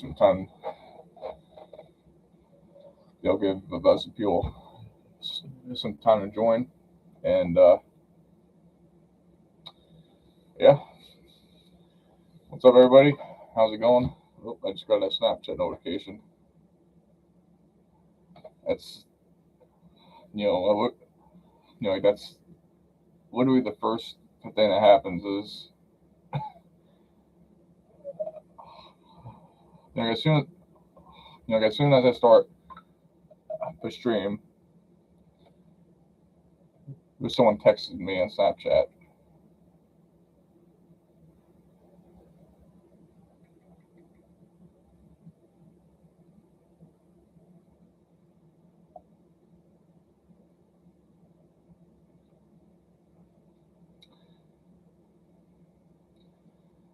some time. They'll give the buzz people some time to join, and yeah. What's up, everybody? How's it going? Oh, I just got a Snapchat notification. That's like that's literally the first thing that happens is as soon as I start the stream, someone texted me on Snapchat.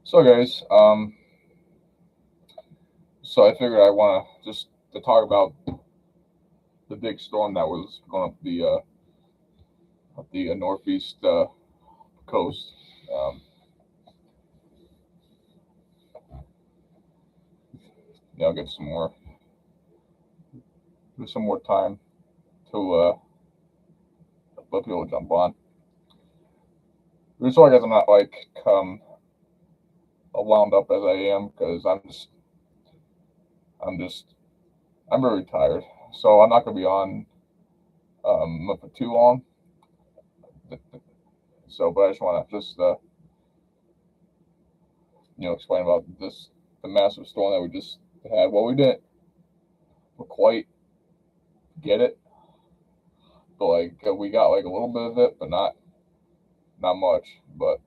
So guys, so I figured I want to just to talk about the big storm that was going up the northeast coast. I'll get some more time to let people jump on. So I guess I'm not like wound up as I am because I'm very tired. So I'm not gonna be on for too long. So, but I just want to explain about the massive storm that we just had. Well, we didn't quite get it, but like we got like a little bit of it, but not much. But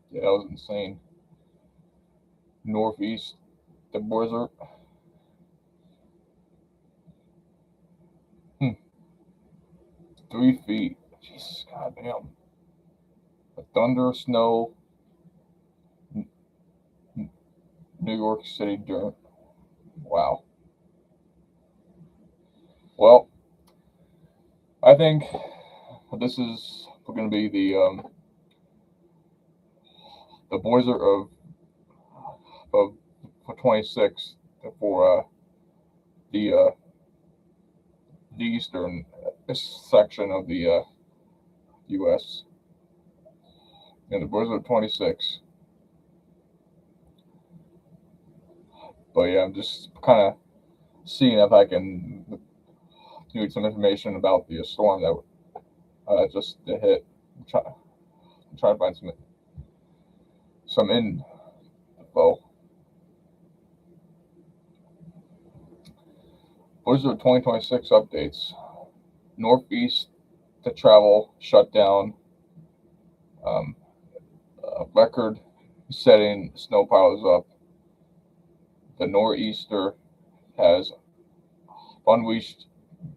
yeah, that was insane. Northeast, the blizzard. 3 feet. Jesus, goddamn. The thunder, snow, New York City during. Wow. Well, I think this is going to be the blizzard of 26 for the eastern section of the U.S. And the blizzard of 26. But yeah, I'm just kind of seeing if I can get some information about the storm that just hit. Try to find some info. Blizzard of 2026 updates. Northeast to travel shut down. Record-setting snow piles up. The nor'easter has unleashed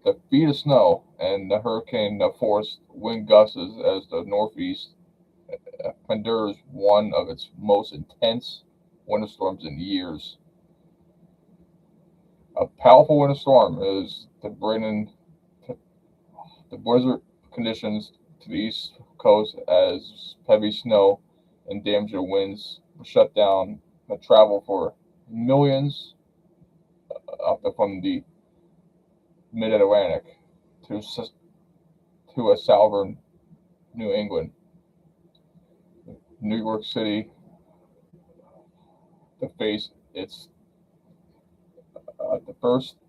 the feet of snow and the hurricane force wind gusts as the northeast endures one of its most intense winter storms in years. A powerful winter storm is bringing the blizzard conditions to the east coast as heavy snow and damaging winds shut down the travel for millions up from the mid-Atlantic to southern New England. New York City to face its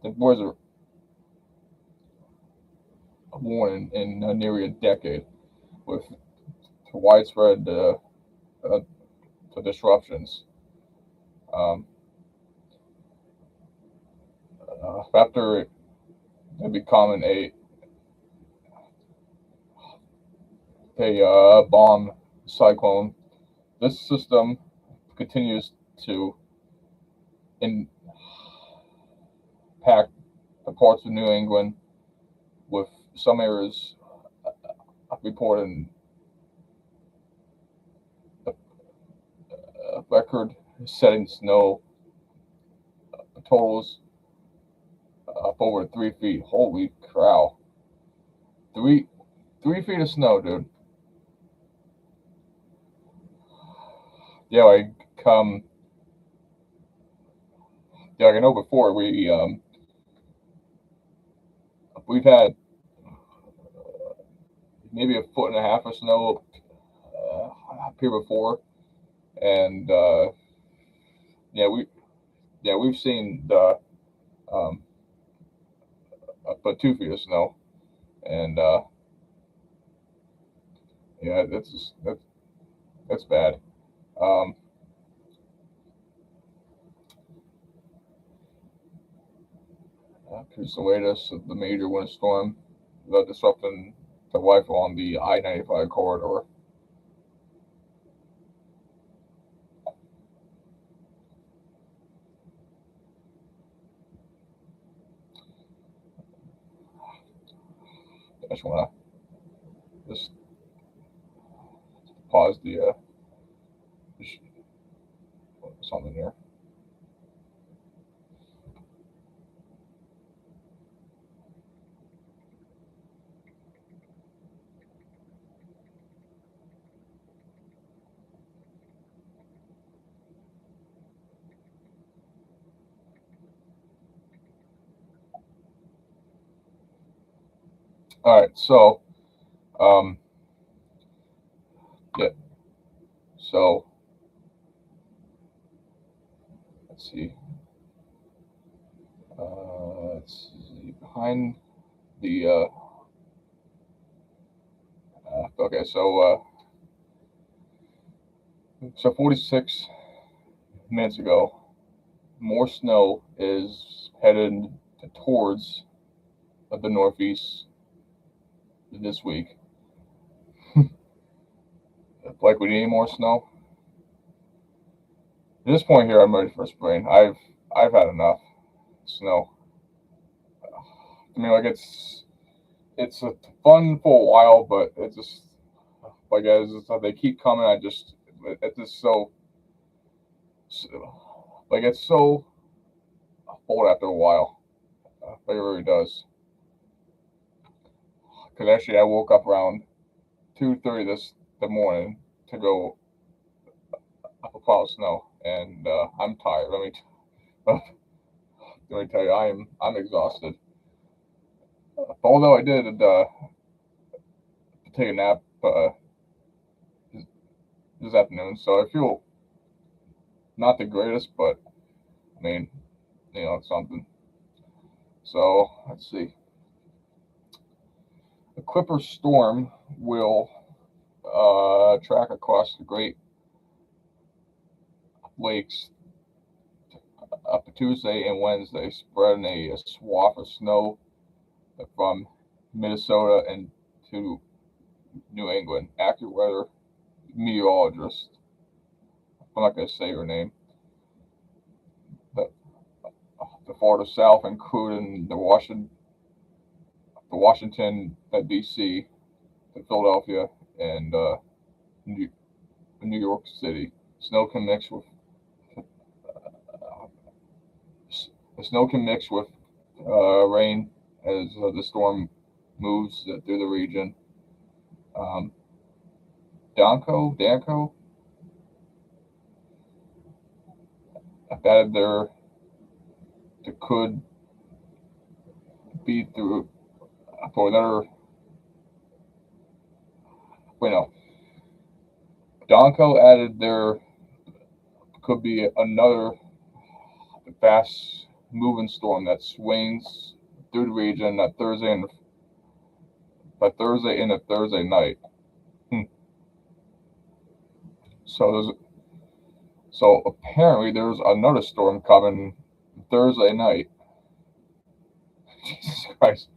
the blizzard warning in nearly a decade, with widespread disruptions. After it becoming a bomb cyclone, this system continues to impact the parts of New England, with some areas reporting record-setting snow totals up over 3 feet. Holy cow! Three 3 feet of snow, dude. Yeah, like I know before we've had maybe a foot and a half of snow up here before, and yeah, we've seen the um, up to 2 feet of snow, and yeah, that's bad. Um, Here's the latest of the major winter storm that disrupting the life along the I-95 corridor. I just want to just pause the something here. All right, so um, yeah, so let's see. Let's see behind the okay, so 46 minutes ago, more snow is headed towards the Northeast this week. Like we need more snow. At this point here, I'm ready for spring. I've had enough snow. I mean, like it's a fun for a while, but it's just like as they keep coming, it's just like it's so old after a while. Like it really does. Because actually, I woke up around 2:30 this the morning to go up a pile of snow, and I'm tired. Let me tell you, I'm exhausted. Although I did take a nap this afternoon, so I feel not the greatest, but I mean, it's something. So let's see. The Clipper storm will track across the Great Lakes up to Tuesday and Wednesday, spreading a swath of snow from Minnesota and to New England. AccuWeather meteorologist, I'm not going to say her name, but the Florida South, including the Washington, D.C., the Philadelphia, and New, New York City. Snow can mix with the snow can mix with rain as the storm moves through the region. Um, Danco, added there could be through for another. Wait, no. Donko added there could be another fast moving storm that swings through the region that Thursday and a Thursday night. Hmm. So apparently there's another storm coming Thursday night. Jesus Christ!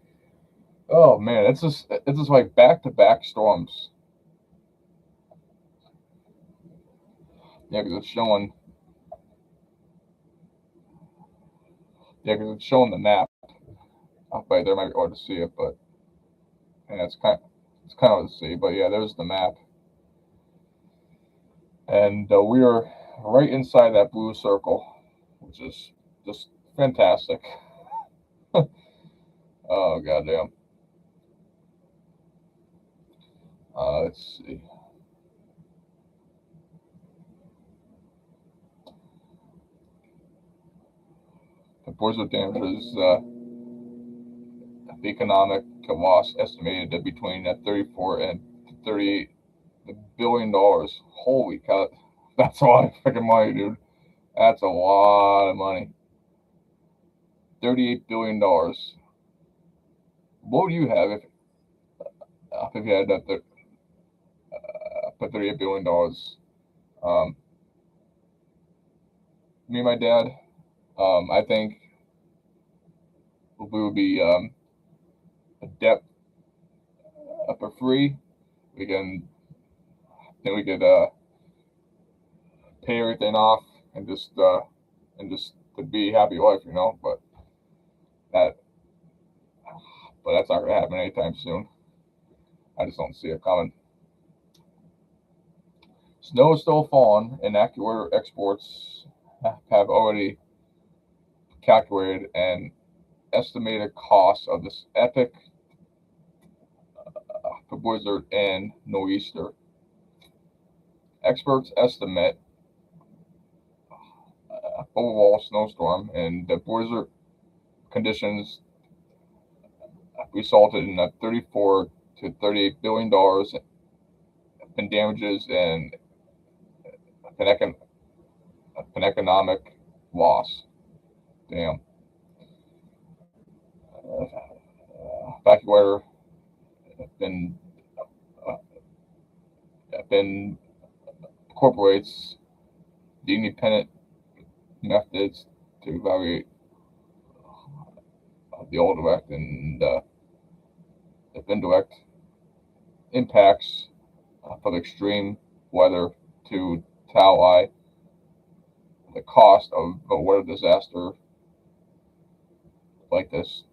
Oh man, it's just like back to back storms. Yeah, because it's showing. Yeah, because it's showing the map. Up right there might be hard to see it, but yeah, it's kind of hard to see. But yeah, there's the map, and we are right inside that blue circle, which is just fantastic. Oh goddamn. Let's see. The Boise damages, the economic loss estimated at between 34 and 38 $1 billion. Holy cow, that's a lot of freaking money, dude. That's a lot of money. $38 billion. What would you have if you had that put $38 billion? Um, Me and my dad, I think we would be a debt for free. We can then we could pay everything off and just to be happy life, you know. That but that's not gonna happen anytime soon. I just don't see it coming. Snow is still falling, and AccuWeather exports have already calculated an estimated cost of this epic blizzard and nor'easter. Experts estimate overall snowstorm and the blizzard conditions resulted in a 34 to $38 billion in damages and an, econ- an economic loss. Damn. AccuWeather been uh, been incorporates the independent methods to evaluate the all direct and indirect impacts of extreme weather to tally the cost of a weather disaster like this,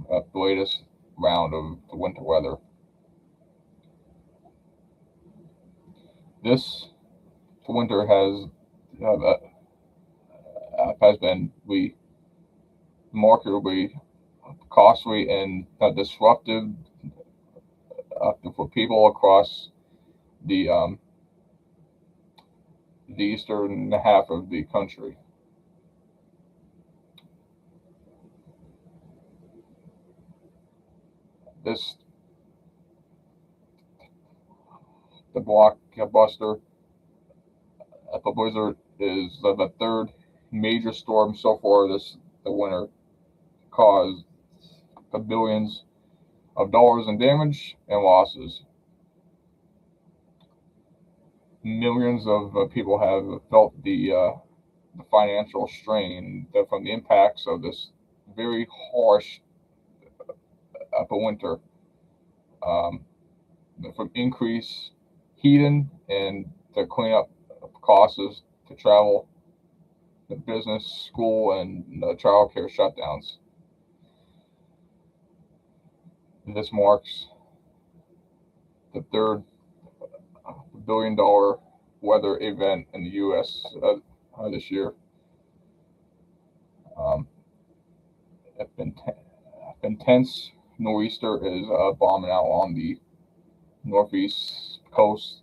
the latest round of the winter weather. This winter has been remarkably costly and disruptive for people across the um, the eastern half of the country. This the blockbuster blizzard is the third major storm so far this the winter, caused the billions of dollars in damage and losses. Millions of people have felt the financial strain from the impacts of this very harsh winter, um, from increased heating and the cleanup costs to travel, the business, school, and child care shutdowns. This marks the third $1 billion weather event in the U.S. This year. Um, Intense nor'easter is bombing out on the northeast coast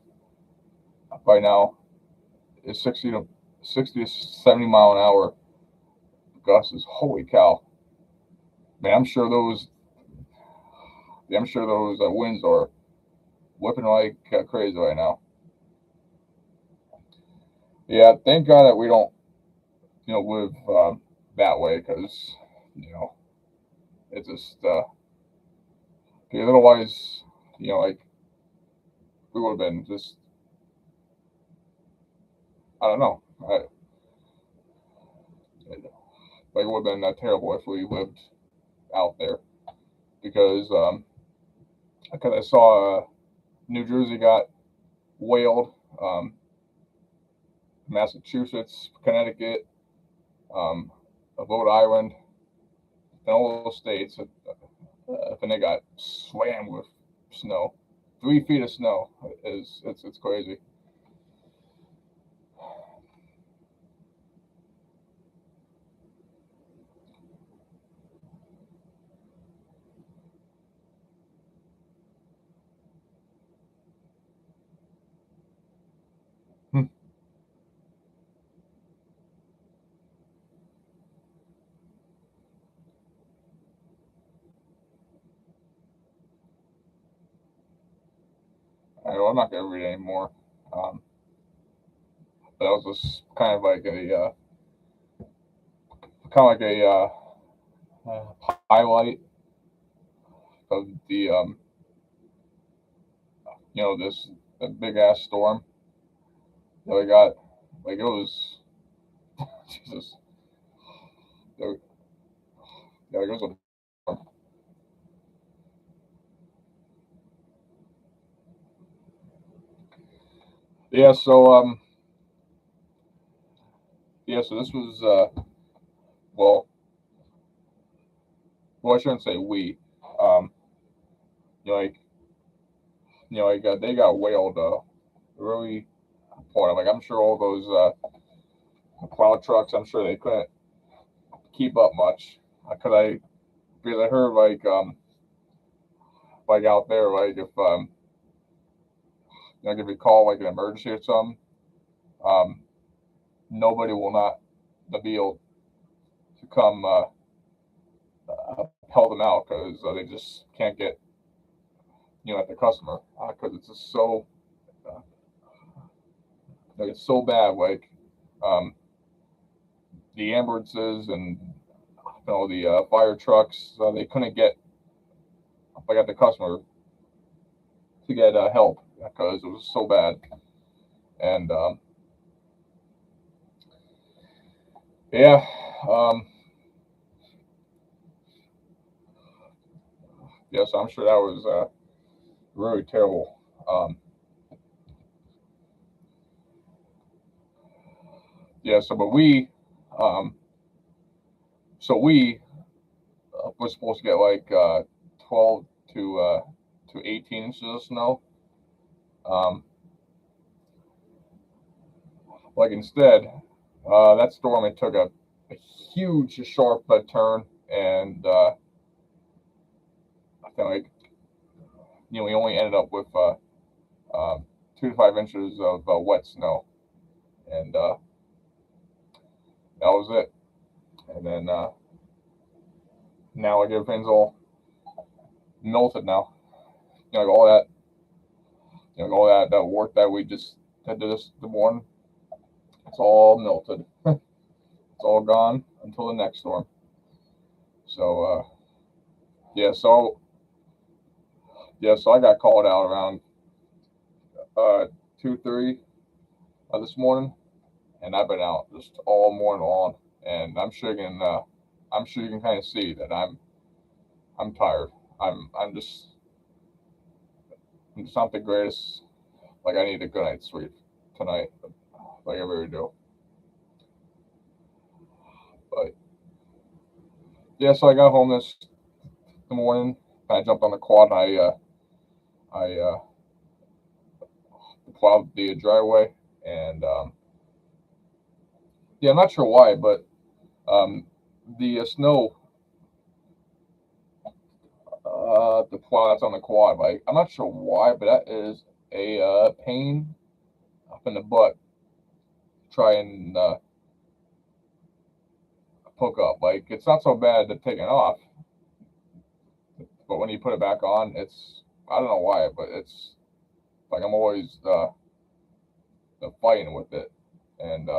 right now. It's 60 to 70 mile an hour gusts. Holy cow, man! I'm sure those winds are whipping like crazy right now. Yeah, thank God that we don't live that way, because you know it's just because otherwise like we would have been just, I don't know, like it would have been terrible if we lived out there, because I saw New Jersey got whaled, Massachusetts, Connecticut, um, Rhode Island, and all those states, and they got slammed with snow. 3 feet of snow is it's crazy. well, I'm not gonna read it anymore. But that was just kind of like a highlight of the this big ass storm that we got. Like it was Jesus. Yeah, it was a yeah. So this was well, I shouldn't say we. Um, you know, like they got whaled really hard. Like I'm sure all those plow trucks. I'm sure they couldn't keep up much. I because I heard like out there like if if you call like an emergency or something, um, nobody will not be able to come help them out because they just can't get at the customer because it's just so uh, like it's so bad. Like um, the ambulances and the fire trucks, they couldn't get like at the customer to get help because it was so bad. And yeah, um, yes, I'm sure that was really terrible. Yeah, so but um, we were supposed to get like 12 to 18 inches of snow. Um, like instead, that storm it took a huge sharp turn, and I think like we only ended up with 2 to 5 inches of wet snow, and that was it. And then now like everything's all melted now. Like all that, all that work that we just did this the morning, it's all melted. It's all gone until the next storm. So yeah, so so I got called out around 2:30 this morning, and I've been out just all morning long, and I'm sure you can kind of see that I'm tired. I'm just not the greatest. Like I need a good night's sleep tonight, like I really do. But yeah, so I got home this the morning. I jumped on the quad. I plowed the driveway, and yeah, I'm not sure why, but the snow, the plow that's on the quad, like I'm not sure why, but that is a pain up in the butt. Try and hook up. Like it's not so bad to take it off, but when you put it back on, it's I don't know why, but it's like I'm always fighting with it, and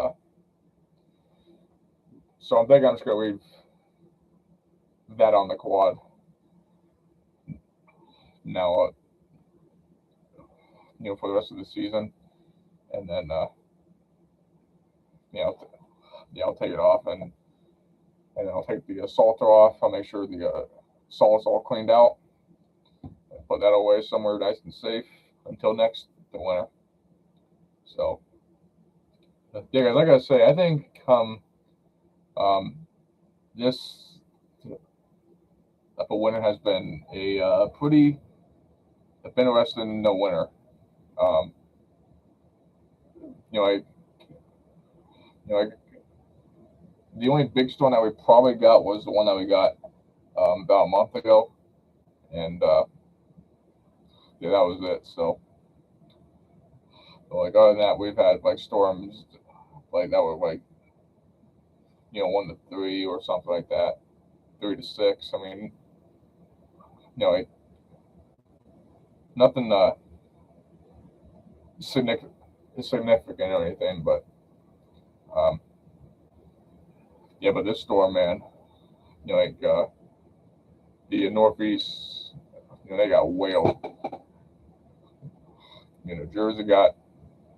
so I'm thinking I'm just gonna leave that on the quad now, for the rest of the season, and then you know, I'll take it off, and then I'll take the salter off. I'll make sure the salt's all cleaned out, and put that away somewhere nice and safe until next the winter. So yeah, guys, like I say, I think um, this winter has been a pretty interesting winter. Um, you know, I, the only big storm that we probably got was the one that we got about a month ago, and yeah, that was it. So, like other than that, we've had like storms like that were like 1 to 3 or something like that, 3 to 6. I mean, like nothing significant or anything, but um, yeah. But this storm, man, like the Northeast, they got whaled. Jersey got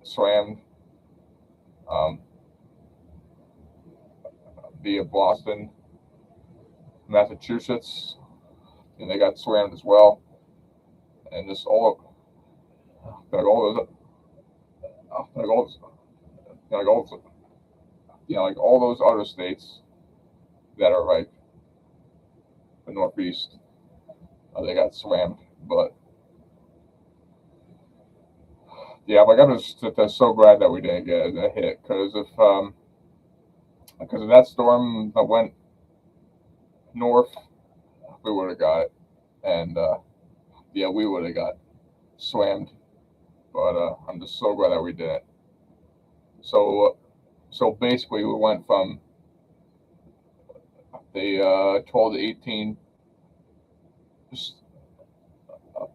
slammed. Um, the Boston, Massachusetts, and they got slammed as well. And just all those, like all those other states that are like the Northeast, they got slammed. But yeah, like I'm just so glad that we didn't get a hit, because if that storm that went north, we would have got it, and yeah, we would have got slammed. But I'm just so glad that we didn't. So basically, we went from the 12 to 18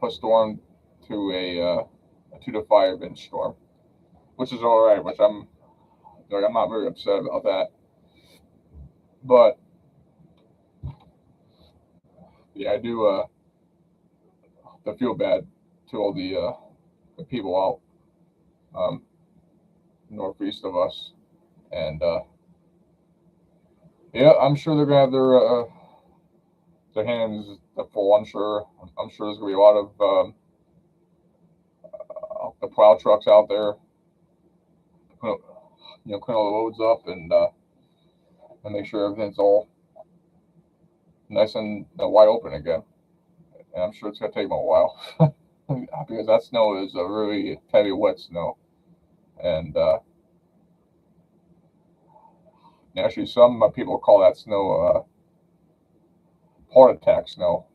storm to a 2 to 5 inch storm, which is all right. Which I'm not very upset about that. But yeah, I do I feel bad to all the people out northeast of us, and yeah, I'm sure they're gonna have their hands full. I'm sure there's gonna be a lot of the plow trucks out there, clean all the loads up and make sure everything's all nice and wide open again. And I'm sure it's gonna take them a while because that snow is a really heavy, wet snow, and actually some people call that snow heart attack snow.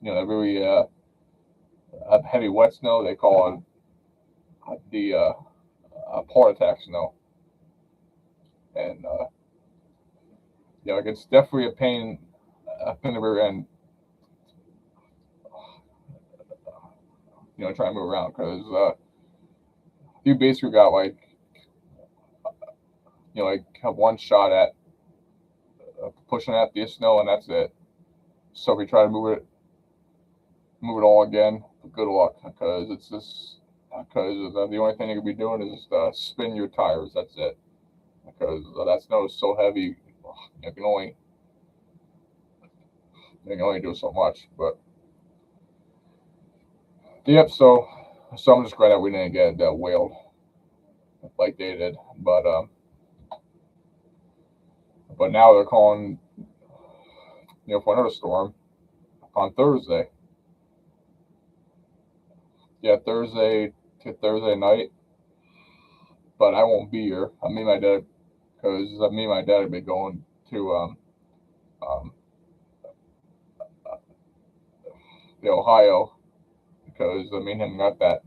That really heavy, wet snow, they call it the heart attack snow, and like it's definitely a pain in the rear end. Trying to move around, because you basically got like have one shot at pushing at the snow, and that's it. So if you try to move it all again, good luck, because it's just because the only thing you can be doing is spin your tires. That's it, because that snow is so heavy. You can only do so much. But yep. So I'm just glad that we didn't get whaled like they did. But now they're calling for another storm on Thursday. Yeah, Thursday to Thursday night. But I won't be here. Me and my dad, because me and my dad will be going to the Ohio, because me and him got the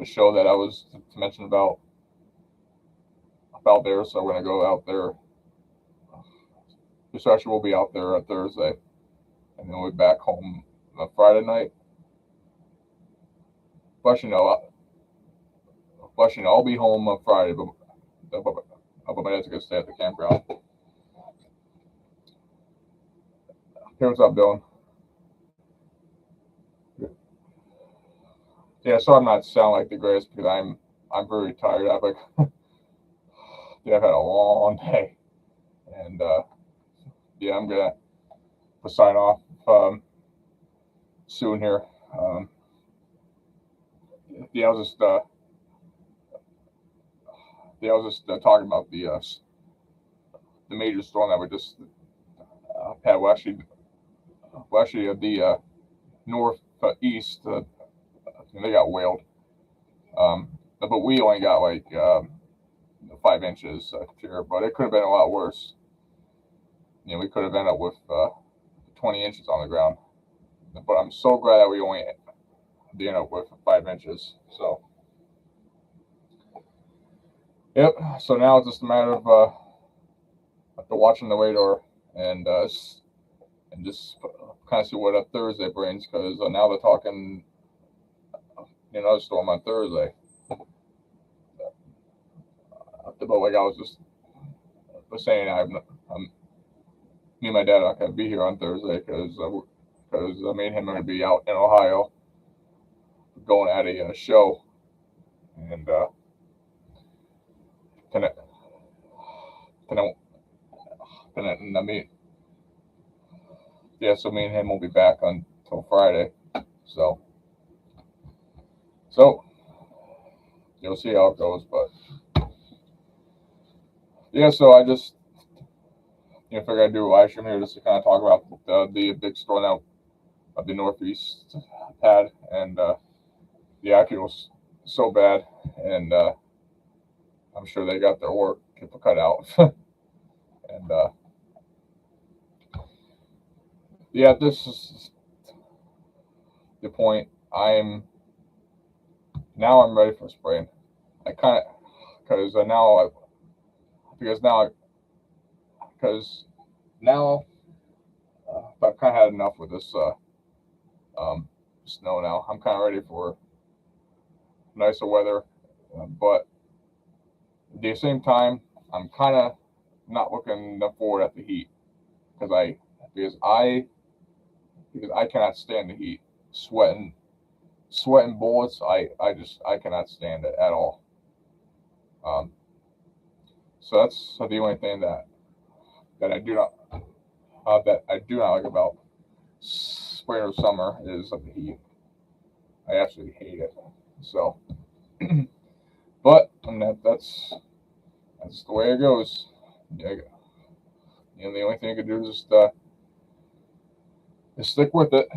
show that I was to mention about there. So we're gonna go out there. This actually will be out there on Thursday, and then we'll be back home on Friday night. Plus, I'll be home on Friday, but my dad's gonna stay at the campground. Hey, what's up, Dylan? Yeah, so I'm not sound like the greatest, because I'm very tired. I've had a long day, and yeah, I'm gonna sign off soon here. Yeah, I was just talking about the major storm that we just had. Well, actually, the northeast, they got whaled. But we only got like 5 inches here, but it could have been a lot worse. We could have ended up with 20 inches on the ground. But I'm so glad that we only ended up with 5 inches. So, yep. So now it's just a matter of watching the radar and just kind of see what Thursday brings, because now they're talking another storm on Thursday. But like I was just saying, me and my dad are not going to be here on Thursday because me and him are going to be out in Ohio going at a show, and then I mean, yeah. So me and him will be back until Friday. So you'll see how it goes, but yeah. So I just figured I'd do a live stream here just to kind of talk about the big storm out of the Northeast had, and the accident was so bad, and I'm sure they got their work cut out. And yeah, this is the point. I'm ready for spring. I kind of because now I've kind of had enough with this snow. Now I'm kind of ready for nicer weather, but at the same time, I'm kind of not looking forward at the heat because I cannot stand the heat. Sweating bullets. I cannot stand it at all. So that's the only thing that I do not like about spring or summer is the heat. I absolutely hate it. So, but that's the way it goes. Yeah, the only thing you can do is just stick with it.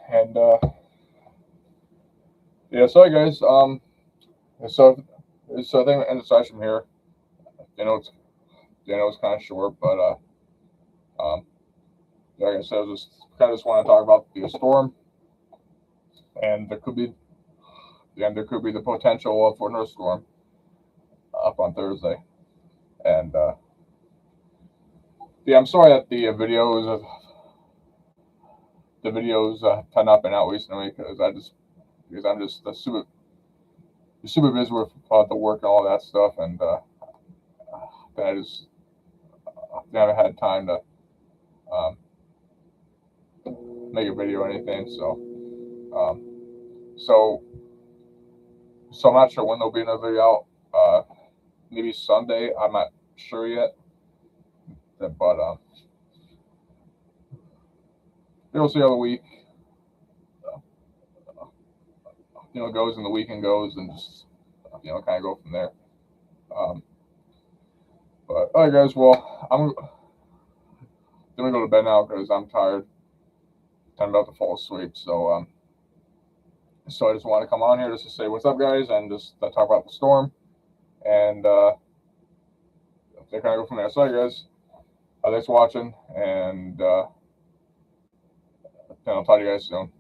And yeah, sorry guys. So I think we'll end the session here. It's kind of short, but like I said, I just want to talk about the storm, and there could be the potential for another storm up on Thursday. And yeah, I'm sorry that the videos have not been out recently because I'm just super busy with the work and all that stuff, and I just haven't had time to make a video or anything. So I'm not sure when there'll be another video out. Maybe Sunday. I'm not sure yet. But we'll see how the week goes and the weekend goes, and just kind of go from there. But all right, guys. Well, I'm gonna go to bed now because I'm tired. I'm about to fall asleep. So I just want to come on here just to say what's up, guys, and just talk about the storm, and they kind of go from there. So, guys, thanks for watching, and I'll talk to you guys soon.